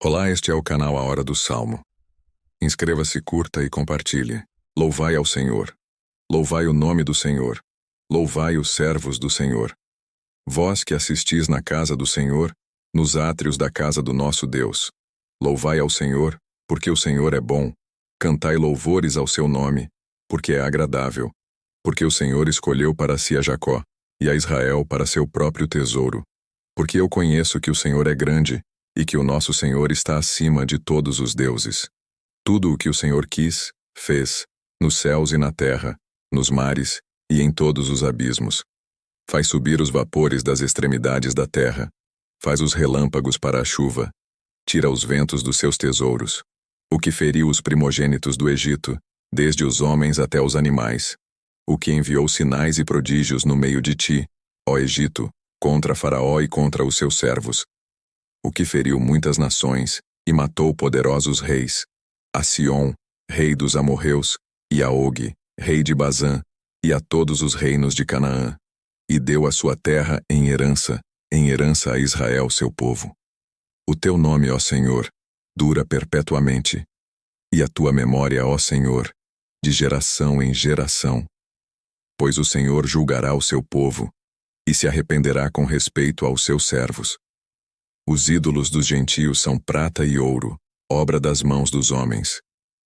Olá, este é o canal A Hora do Salmo. Inscreva-se, curta e compartilhe. Louvai ao Senhor. Louvai o nome do Senhor. Louvai os servos do Senhor. Vós que assistis na casa do Senhor, nos átrios da casa do nosso Deus. Louvai ao Senhor, porque o Senhor é bom. Cantai louvores ao seu nome, porque é agradável. Porque o Senhor escolheu para si a Jacó, e a Israel para seu próprio tesouro. Porque eu conheço que o Senhor é grande, e que o nosso Senhor está acima de todos os deuses. Tudo o que o Senhor quis, fez, nos céus e na terra, nos mares e em todos os abismos. Faz subir os vapores das extremidades da terra, faz os relâmpagos para a chuva, tira os ventos dos seus tesouros. O que feriu os primogênitos do Egito, desde os homens até os animais. O que enviou sinais e prodígios no meio de ti, ó Egito, contra Faraó e contra os seus servos. O que feriu muitas nações, e matou poderosos reis, a Sion, rei dos amorreus, e a Og, rei de Bazã, e a todos os reinos de Canaã, e deu a sua terra em herança a Israel seu povo. O teu nome, ó Senhor, dura perpetuamente, e a tua memória, ó Senhor, de geração em geração. Pois o Senhor julgará o seu povo, e se arrependerá com respeito aos seus servos. Os ídolos dos gentios são prata e ouro, obra das mãos dos homens.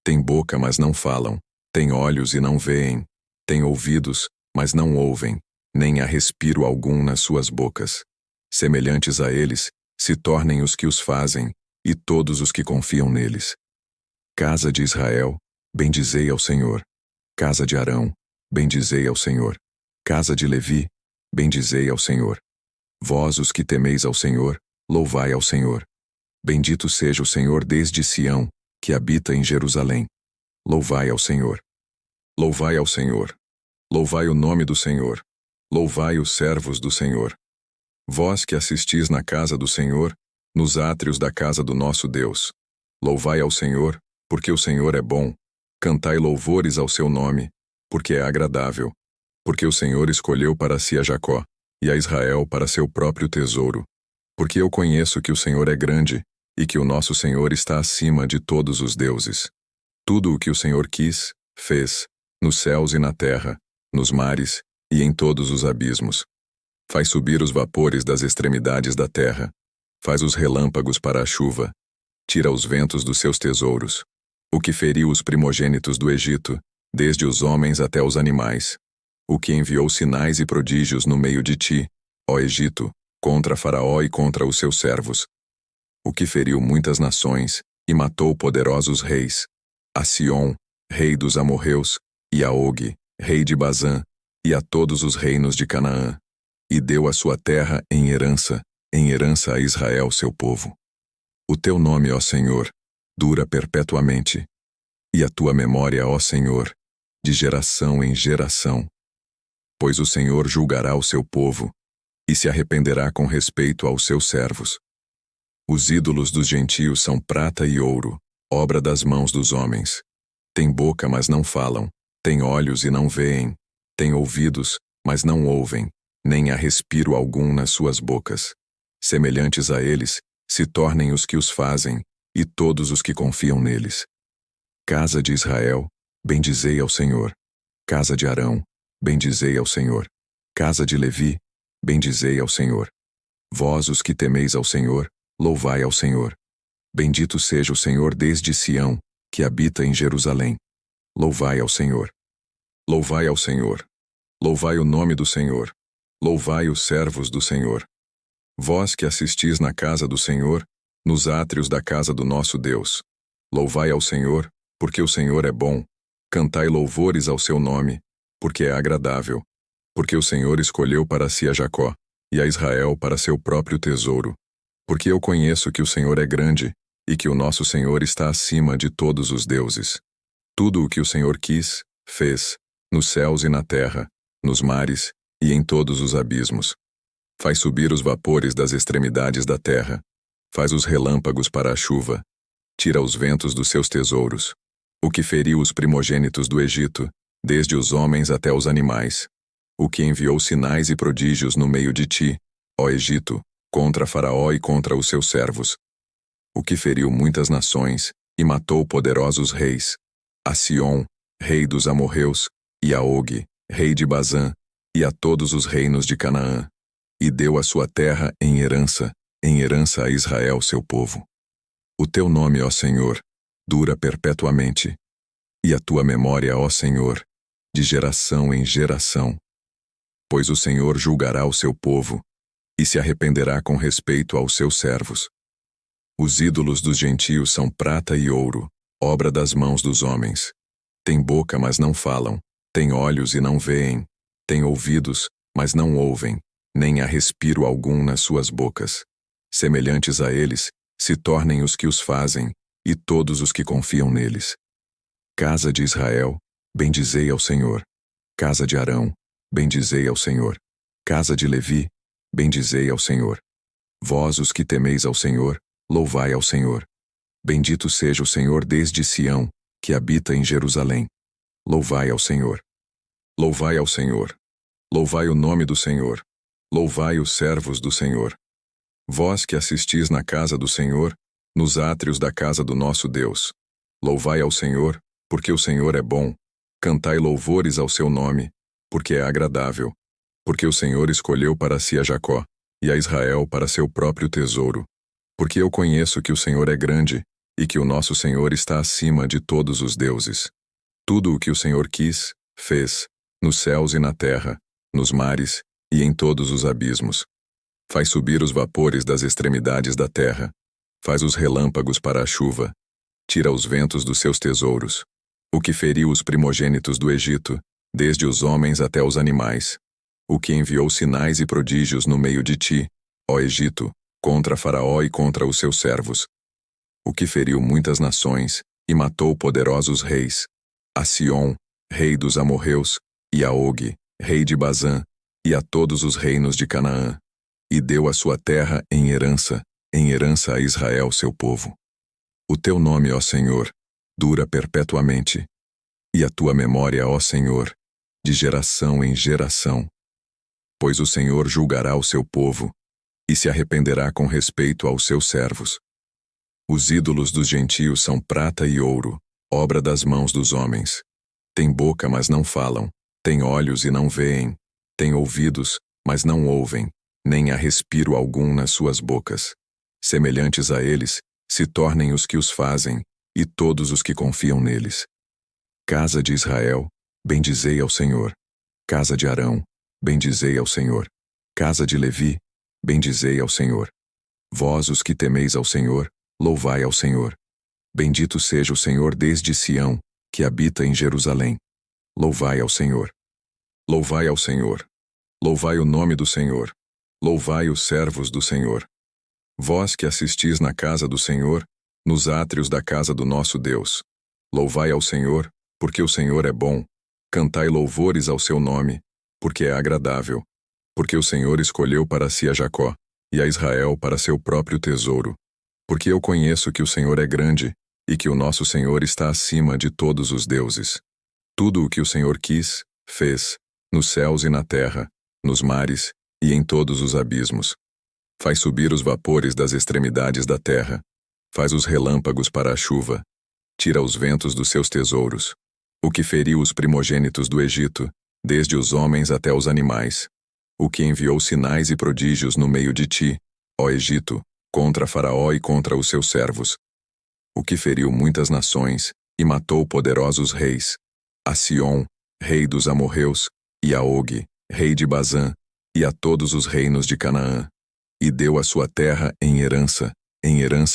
Têm boca, mas não falam, têm olhos e não veem, têm ouvidos, mas não ouvem, nem há respiro algum nas suas bocas. Semelhantes a eles, se tornem os que os fazem, e todos os que confiam neles. Casa de Israel, bendizei ao Senhor. Casa de Arão, bendizei ao Senhor. Casa de Levi, bendizei ao Senhor. Vós, os que temeis ao Senhor, louvai ao Senhor. Bendito seja o Senhor desde Sião, que habita em Jerusalém. Louvai ao Senhor. Louvai ao Senhor. Louvai o nome do Senhor. Louvai os servos do Senhor. Vós que assistis na casa do Senhor, nos átrios da casa do nosso Deus. Louvai ao Senhor, porque o Senhor é bom. Cantai louvores ao seu nome, porque é agradável. Porque o Senhor escolheu para si a Jacó, e a Israel para seu próprio tesouro. Porque eu conheço que o Senhor é grande, e que o nosso Senhor está acima de todos os deuses. Tudo o que o Senhor quis, fez, nos céus e na terra, nos mares e em todos os abismos. Faz subir os vapores das extremidades da terra, faz os relâmpagos para a chuva, tira os ventos dos seus tesouros. O que feriu os primogênitos do Egito, desde os homens até os animais. O que enviou sinais e prodígios no meio de ti, ó Egito, contra Faraó e contra os seus servos. O que feriu muitas nações, e matou poderosos reis, a Sion, rei dos amorreus, e a Og, rei de Bazã, e a todos os reinos de Canaã, e deu a sua terra em herança a Israel seu povo. O teu nome, ó Senhor, dura perpetuamente, e a tua memória, ó Senhor, de geração em geração. Pois o Senhor julgará o seu povo, e se arrependerá com respeito aos seus servos. Os ídolos dos gentios são prata e ouro, obra das mãos dos homens. Têm boca, mas não falam, têm olhos e não veem, têm ouvidos, mas não ouvem, nem há respiro algum nas suas bocas. Semelhantes a eles, se tornem os que os fazem, e todos os que confiam neles. Casa de Israel, bendizei ao Senhor. Casa de Arão, bendizei ao Senhor. Casa de Levi, bendizei ao Senhor. Vós, os que temeis ao Senhor, louvai ao Senhor. Bendito seja o Senhor desde Sião, que habita em Jerusalém. Louvai ao Senhor. Louvai ao Senhor. Louvai o nome do Senhor. Louvai os servos do Senhor. Vós que assistis na casa do Senhor, nos átrios da casa do nosso Deus. Louvai ao Senhor, porque o Senhor é bom. Cantai louvores ao seu nome, porque é agradável. Porque o Senhor escolheu para si a Jacó, e a Israel para seu próprio tesouro. Porque eu conheço que o Senhor é grande, e que o nosso Senhor está acima de todos os deuses. Tudo o que o Senhor quis, fez, nos céus e na terra, nos mares e em todos os abismos. Faz subir os vapores das extremidades da terra, faz os relâmpagos para a chuva, tira os ventos dos seus tesouros. O que feriu os primogênitos do Egito, desde os homens até os animais. O que enviou sinais e prodígios no meio de ti, ó Egito, contra Faraó e contra os seus servos. o que feriu muitas nações, e matou poderosos reis, a Sion, rei dos amorreus, e a Og, rei de Bazã, e a todos os reinos de Canaã, e deu a sua terra em herança a Israel seu povo. O teu nome, ó Senhor, dura perpetuamente, e a tua memória, ó Senhor, de geração em geração. Pois o Senhor julgará o seu povo, e se arrependerá com respeito aos seus servos. Os ídolos dos gentios são prata e ouro, obra das mãos dos homens. Têm boca, mas não falam, têm olhos e não veem, têm ouvidos, mas não ouvem, nem há respiro algum nas suas bocas. Semelhantes a eles, se tornem os que os fazem, e todos os que confiam neles. Casa de Israel, bendizei ao Senhor. Casa de Arão, bendizei ao Senhor. Casa de Levi, bendizei ao Senhor. Vós, os que temeis ao Senhor, louvai ao Senhor. Bendito seja o Senhor desde Sião, que habita em Jerusalém. Louvai ao Senhor. Louvai ao Senhor. Louvai o nome do Senhor. Louvai os servos do Senhor. Vós que assistis na casa do Senhor, nos átrios da casa do nosso Deus. Louvai ao Senhor, porque o Senhor é bom. Cantai louvores ao seu nome, porque é agradável. Porque o Senhor escolheu para si a Jacó, e a Israel para seu próprio tesouro. Porque eu conheço que o Senhor é grande, e que o nosso Senhor está acima de todos os deuses. Tudo o que o Senhor quis, fez, nos céus e na terra, nos mares e em todos os abismos. Faz subir os vapores das extremidades da terra, faz os relâmpagos para a chuva, tira os ventos dos seus tesouros. O que feriu os primogênitos do Egito, desde os homens até os animais. O que enviou sinais e prodígios no meio de ti, ó Egito, contra Faraó e contra os seus servos. O que feriu muitas nações, e matou poderosos reis, a Sion, rei dos amorreus, e a Og, rei de Bazã, e a todos os reinos de Canaã, e deu a sua terra em herança a Israel seu povo. O teu nome, ó Senhor, dura perpetuamente, e a tua memória, ó Senhor, de geração em geração. Pois o Senhor julgará o seu povo, e se arrependerá com respeito aos seus servos. Os ídolos dos gentios são prata e ouro, obra das mãos dos homens. Têm boca, mas não falam, têm olhos e não veem, têm ouvidos, mas não ouvem, nem há respiro algum nas suas bocas. Semelhantes a eles, se tornem os que os fazem, e todos os que confiam neles. Casa de Israel, bendizei ao Senhor. Casa de Arão, bendizei ao Senhor. Casa de Levi, bendizei ao Senhor. Vós, os que temeis ao Senhor, louvai ao Senhor. Bendito seja o Senhor desde Sião, que habita em Jerusalém. Louvai ao Senhor. Louvai ao Senhor. Louvai o nome do Senhor. Louvai os servos do Senhor. Vós que assistis na casa do Senhor, nos átrios da casa do nosso Deus. Louvai ao Senhor, porque o Senhor é bom. Cantai louvores ao seu nome, porque é agradável. Porque o Senhor escolheu para si a Jacó, e a Israel para seu próprio tesouro. Porque eu conheço que o Senhor é grande, e que o nosso Senhor está acima de todos os deuses. Tudo o que o Senhor quis, fez, nos céus e na terra, nos mares e em todos os abismos. Faz subir os vapores das extremidades da terra, faz os relâmpagos para a chuva, tira os ventos dos seus tesouros. O que feriu os primogênitos do Egito, desde os homens até os animais. O que enviou sinais e prodígios no meio de ti, ó Egito, contra Faraó e contra os seus servos. O que feriu muitas nações, e matou poderosos reis, a Sion, rei dos amorreus, e a Og, rei de Bazã, e a todos os reinos de Canaã, e deu a sua terra em herança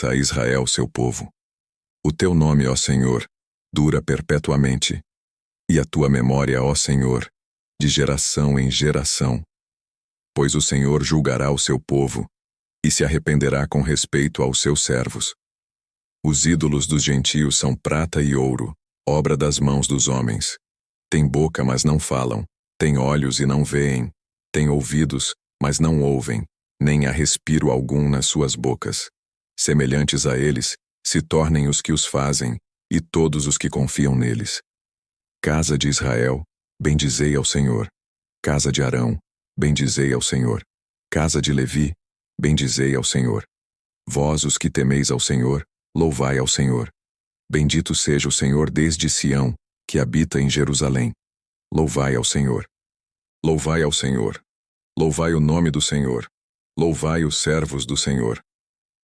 a Israel seu povo. O teu nome, ó Senhor, dura perpetuamente, e a tua memória, ó Senhor, de geração em geração. Pois o Senhor julgará o seu povo, e se arrependerá com respeito aos seus servos. Os ídolos dos gentios são prata e ouro, obra das mãos dos homens. Têm boca, mas não falam, têm olhos e não veem, têm ouvidos, mas não ouvem, nem há respiro algum nas suas bocas. Semelhantes a eles, se tornem os que os fazem, e todos os que confiam neles. Casa de Israel, bendizei ao Senhor. Casa de Arão, bendizei ao Senhor. Casa de Levi, bendizei ao Senhor. Vós os que temeis ao Senhor, louvai ao Senhor. Bendito seja o Senhor desde Sião, que habita em Jerusalém. Louvai ao Senhor. Louvai ao Senhor. Louvai o nome do Senhor. Louvai os servos do Senhor.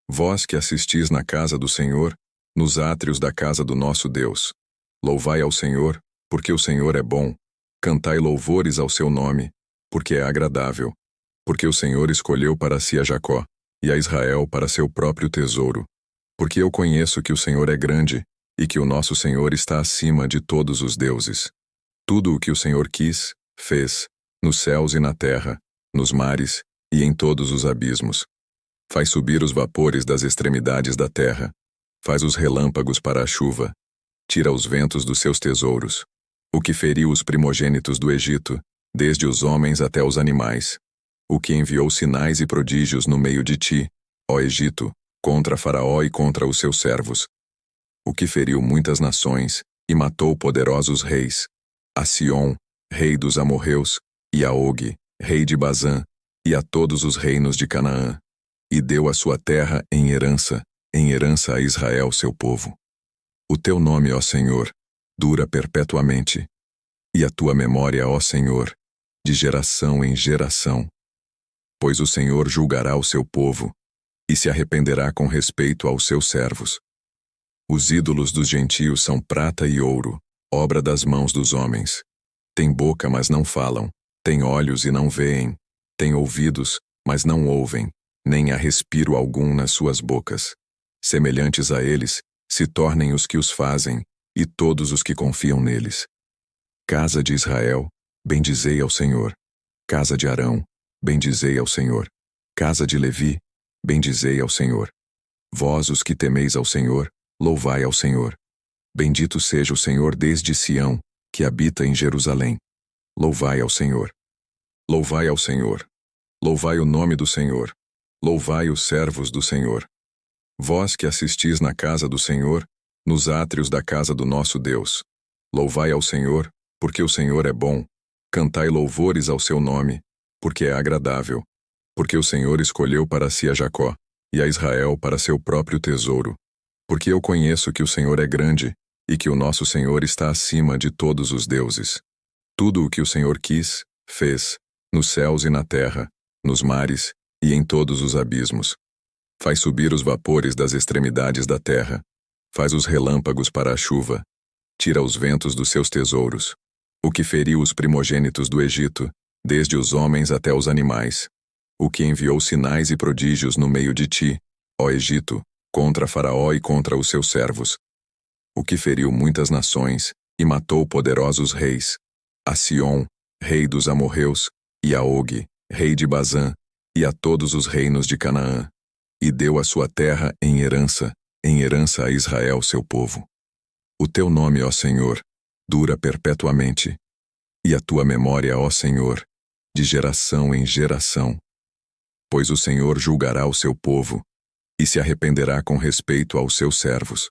Vós que assistis na casa do Senhor, nos átrios da casa do nosso Deus. Louvai ao Senhor, porque o Senhor é bom. Cantai louvores ao seu nome, porque é agradável. Porque o Senhor escolheu para si a Jacó, e a Israel para seu próprio tesouro. Porque eu conheço que o Senhor é grande, e que o nosso Senhor está acima de todos os deuses. Tudo o que o Senhor quis, fez, nos céus e na terra, nos mares e em todos os abismos. Faz subir os vapores das extremidades da terra. Faz os relâmpagos para a chuva. Tira os ventos dos seus tesouros. O que feriu os primogênitos do Egito, desde os homens até os animais. O que enviou sinais e prodígios no meio de ti, ó Egito, contra Faraó e contra os seus servos. O que feriu muitas nações e matou poderosos reis. A Sion, rei dos amorreus, e a Og, rei de Bazã, e a todos os reinos de Canaã. E deu a sua terra em herança a Israel seu povo. O teu nome, ó Senhor, dura perpetuamente, e a tua memória, ó Senhor, de geração em geração. Pois o Senhor julgará o seu povo, e se arrependerá com respeito aos seus servos. Os ídolos dos gentios são prata e ouro, obra das mãos dos homens. Têm boca, mas não falam, têm olhos e não veem, têm ouvidos, mas não ouvem, nem há respiro algum nas suas bocas. Semelhantes a eles, se tornem os que os fazem, e todos os que confiam neles. Casa de Israel, bendizei ao Senhor. Casa de Arão, bendizei ao Senhor. Casa de Levi, bendizei ao Senhor. Vós os que temeis ao Senhor, louvai ao Senhor. Bendito seja o Senhor desde Sião, que habita em Jerusalém. Louvai ao Senhor. Louvai ao Senhor. Louvai o nome do Senhor. Louvai os servos do Senhor. Vós que assistis na casa do Senhor, nos átrios da casa do nosso Deus. Louvai ao Senhor, porque o Senhor é bom. Cantai louvores ao seu nome, porque é agradável. Porque o Senhor escolheu para si a Jacó, e a Israel para seu próprio tesouro. Porque eu conheço que o Senhor é grande, e que o nosso Senhor está acima de todos os deuses. Tudo o que o Senhor quis, fez, nos céus e na terra, nos mares e em todos os abismos. Faz subir os vapores das extremidades da terra. Faz os relâmpagos para a chuva. Tira os ventos dos seus tesouros. O que feriu os primogênitos do Egito, desde os homens até os animais. O que enviou sinais e prodígios no meio de ti, ó Egito, contra Faraó e contra os seus servos. O que feriu muitas nações e matou poderosos reis. A Sion, rei dos amorreus, e a Og, rei de Bazã, e a todos os reinos de Canaã. E deu a sua terra em herança a Israel seu povo. O teu nome, ó Senhor, dura perpetuamente, e a tua memória, ó Senhor, de geração em geração. Pois o Senhor julgará o seu povo, e se arrependerá com respeito aos seus servos.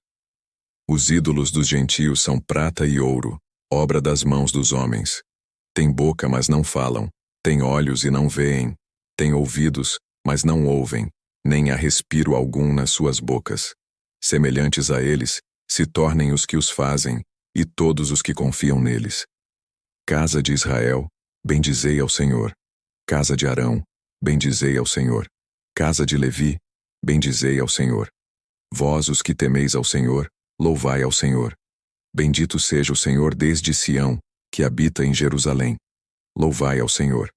Os ídolos dos gentios são prata e ouro, obra das mãos dos homens. Têm boca, mas não falam, têm olhos e não veem, têm ouvidos, mas não ouvem, nem há respiro algum nas suas bocas. Semelhantes a eles, se tornem os que os fazem, e todos os que confiam neles. Casa de Israel, bendizei ao Senhor. Casa de Arão, bendizei ao Senhor. Casa de Levi, bendizei ao Senhor. Vós os que temeis ao Senhor, louvai ao Senhor. Bendito seja o Senhor desde Sião, que habita em Jerusalém. Louvai ao Senhor.